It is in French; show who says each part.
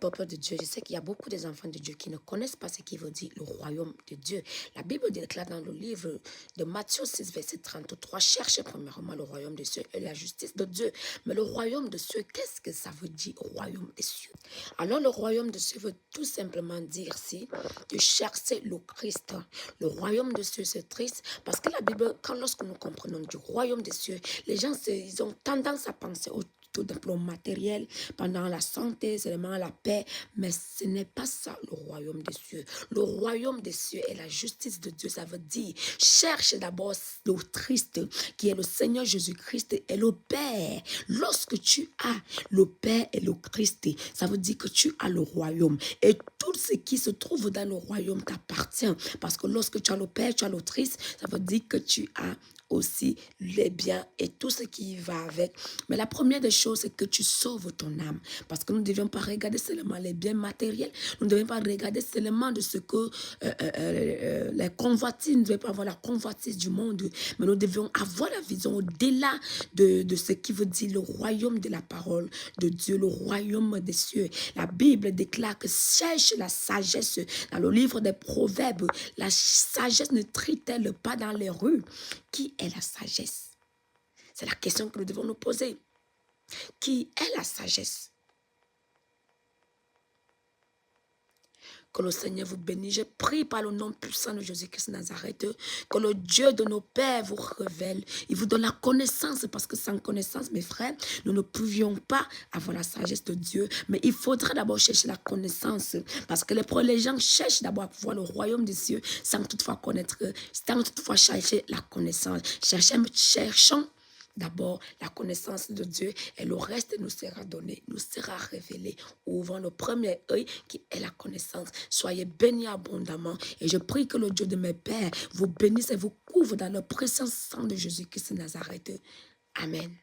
Speaker 1: peuple de Dieu, je sais qu'il y a beaucoup des enfants de Dieu qui ne connaissent pas ce qui veut dire le royaume de Dieu. La Bible déclare dans le livre de Matthieu 6, verset 33, cherchez premièrement le royaume des cieux et la justice de Dieu. Mais le royaume des cieux, qu'est-ce que ça veut dire, royaume des cieux? Alors le royaume des cieux veut tout simplement dire ici de chercher le Christ. Le royaume des cieux, c'est triste parce que la Bible, lorsque nous comprenons du royaume des cieux, les gens, ils ont tendance à penser au tout d'un plan matériel, pendant la santé, seulement la paix, mais ce n'est pas ça le royaume des cieux. Le royaume des cieux est la justice de Dieu, ça veut dire, cherche d'abord le Christ, qui est le Seigneur Jésus-Christ et le Père. Lorsque tu as le Père et le Christ, ça veut dire que tu as le royaume, et tout ce qui se trouve dans le royaume t'appartient, parce que lorsque tu as le Père, tu as le Christ, ça veut dire que tu as aussi les biens et tout ce qui va avec. Mais la première des choses, c'est que tu sauves ton âme. Parce que nous ne devions pas regarder seulement les biens matériels. Nous ne devions pas regarder seulement de ce que les convoitises, nous ne devions pas avoir la convoitise du monde. Mais nous devions avoir la vision au-delà de ce qui veut dire le royaume de la parole de Dieu, le royaume des cieux. La Bible déclare que cherche la sagesse. Dans le livre des Proverbes, la sagesse ne trie-t-elle pas dans les rues? Qui est la sagesse? C'est la question que nous devons nous poser. Qui est la sagesse? Que le Seigneur vous bénisse. Je prie par le nom puissant de Jésus-Christ de Nazareth, que le Dieu de nos pères vous révèle. Il vous donne la connaissance, parce que sans connaissance, mes frères, nous ne pouvions pas avoir la sagesse de Dieu. Mais il faudra d'abord chercher la connaissance, parce que les gens cherchent d'abord à voir le royaume des cieux sans toutefois connaître, sans toutefois chercher la connaissance. Cherchons d'abord la connaissance de Dieu, et le reste nous sera donné, nous sera révélé. Ouvrons le premier œil qui est la connaissance. Soyez bénis abondamment, et je prie que le Dieu de mes pères vous bénisse et vous couvre dans le précieux sang de Jésus-Christ de Nazareth. Amen.